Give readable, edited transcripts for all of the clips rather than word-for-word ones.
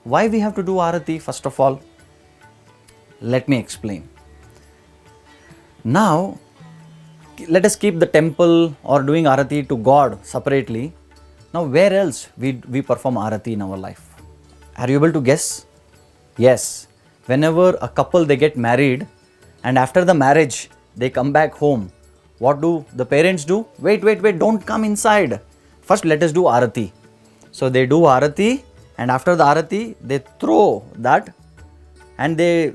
Why we have to do Arati? First of all, let me explain. Now, let us keep the temple or doing Arati to God separately. Now, where else we perform Arati in our life? Are you able to guess? Yes. Whenever a couple they get married and after the marriage they come back home, what do the parents do? Wait, don't come inside. First let us do Arati. So they do Arati, and after the Arati they throw that, and they,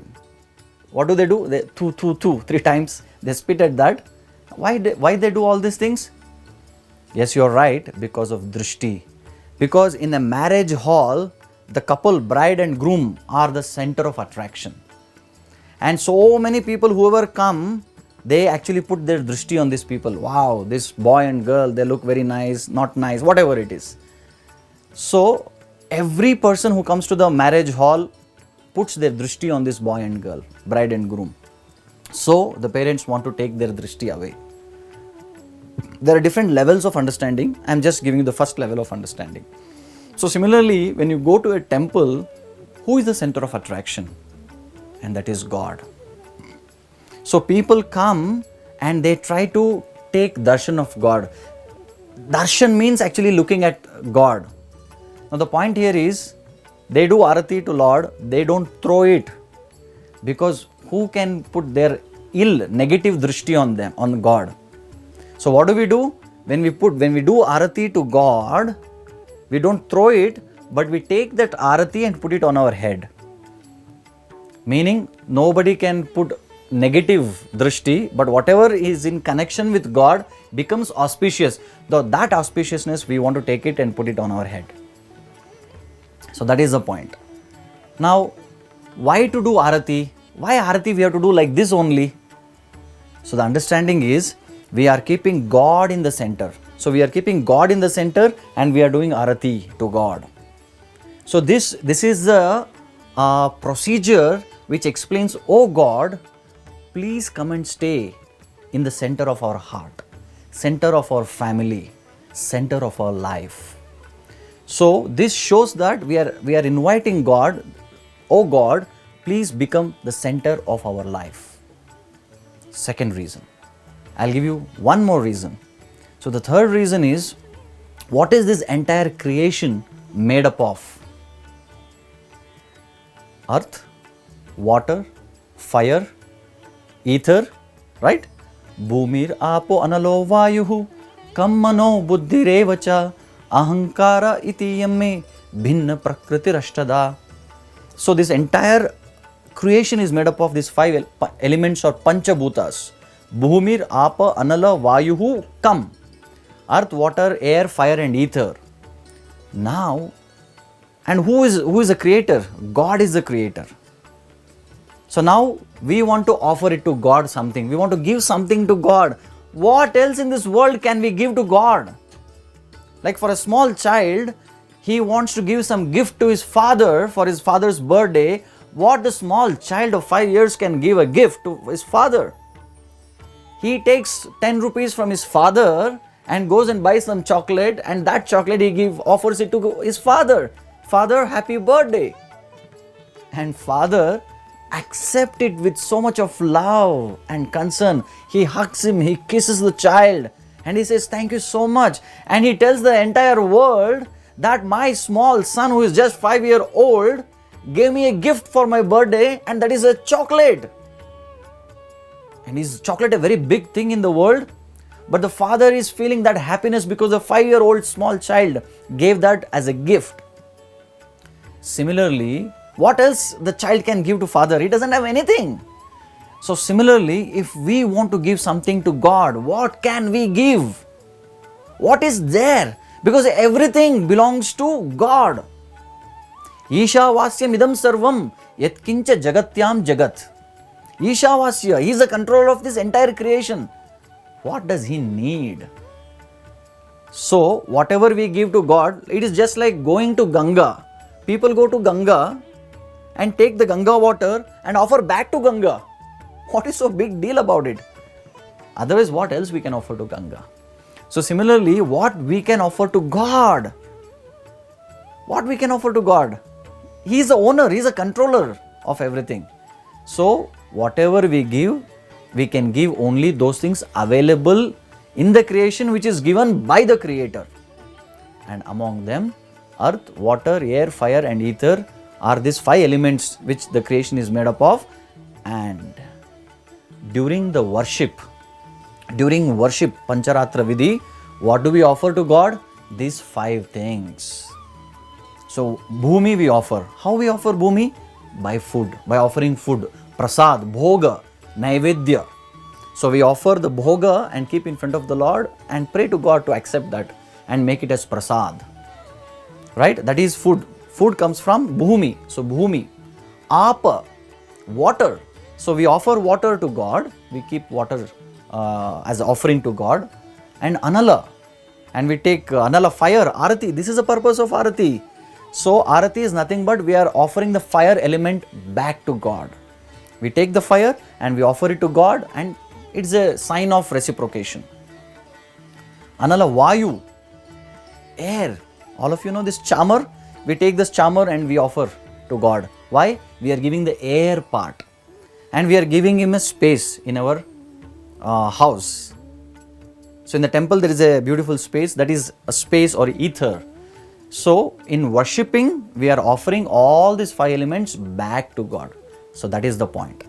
what do? They three times they spit at that. Why they do all these things? Yes, you're right, because of drishti. Because in a marriage hall, the couple, bride and groom, are the center of attraction. And so many people, whoever come, they actually put their drishti on these people. Wow, this boy and girl, they look very nice, not nice, whatever it is. So every person who comes to the marriage hall puts their drishti on this boy and girl, bride and groom. So the parents want to take their drishti away. There are different levels of understanding. I am just giving you the first level of understanding. So similarly, when you go to a temple, who is the center of attraction? And that is God. So people come and they try to take darshan of God. Darshan means actually looking at God. Now the point here is, they do Arati to Lord, they don't throw it. Because who can put their ill, negative drishti on them, on God? So what do? When we do Arati to God, we don't throw it, but we take that Arati and put it on our head. Meaning, nobody can put negative drishti, but whatever is in connection with God becomes auspicious. Though that auspiciousness, we want to take it and put it on our head. So that is the point. Now, why to do Arati? Why Arati we have to do like this only? So the understanding is, we are keeping God in the center. So we are keeping God in the center and we are doing Arati to God. So this is the procedure which explains, oh God, please come and stay in the center of our heart, center of our family, center of our life. So this shows that we are inviting God, oh God, please become the center of our life. Second reason. I'll give you one more reason. So the third reason is, what is this entire creation made up of? Earth, water, fire, ether, right? Bhumir apo analo vayuhu kammano buddhirevacha ahankara iti yamme bhinna prakritirashtada. So this entire creation is made up of these 5 elements or panchabhutas. Bhumir, Apa, Anala, Vayuhu, Kam. Earth, water, air, fire and ether. Now, and who is the creator? God is the creator. So now we want to offer it to God something. We want to give something to God. What else in this world can we give to God? Like for a small child, he wants to give some gift to his father for his father's birthday. What the small child of 5 years can give a gift to his father? He takes 10 rupees from his father and goes and buys some chocolate, and that chocolate he offers it to his father. Father, happy birthday. And father accepts it with so much of love and concern. He hugs him, he kisses the child and he says, thank you so much. And he tells the entire world that my small son who is just 5 years old gave me a gift for my birthday, and that is a chocolate. And is chocolate a very big thing in the world? But the father is feeling that happiness because the 5-year-old small child gave that as a gift. Similarly, what else the child can give to father? He doesn't have anything. So similarly, if we want to give something to God, what can we give? What is there? Because everything belongs to God. Ishavasyam idam sarvam yatkincha jagatyam jagat. Ishavasya, he is the controller of this entire creation. What does he need? So, whatever we give to God, it is just like going to Ganga. People go to Ganga and take the Ganga water and offer back to Ganga. What is so big deal about it? Otherwise, what else we can offer to Ganga? So, similarly, what we can offer to God? What we can offer to God? He is the owner, He is a controller of everything. So whatever we give, we can give only those things available in the creation which is given by the Creator. And among them, earth, water, air, fire and ether are these 5 elements which the creation is made up of. And during worship, Pancharatra Vidhi, what do we offer to God? These 5 things. So Bhumi we offer. How we offer Bhumi? By food, by offering food. Prasad, Bhoga, Naivedya. So we offer the Bhoga and keep in front of the Lord and pray to God to accept that and make it as Prasad. Right? That is food. Food comes from Bhumi. So Bhumi. Apa, water. So we offer water to God. We keep water as offering to God. And Anala. And we take Anala, fire, Arati. This is the purpose of Arati. So Arati is nothing but we are offering the fire element back to God. We take the fire and we offer it to God, and it's a sign of reciprocation. Anala, Vayu, air. All of you know this chamar. We take this chamar and we offer to God. Why? We are giving the air part. And we are giving Him a space in our house. So in the temple there is a beautiful space, that is a space or ether. So in worshipping, we are offering all these 5 elements back to God. So that is the point.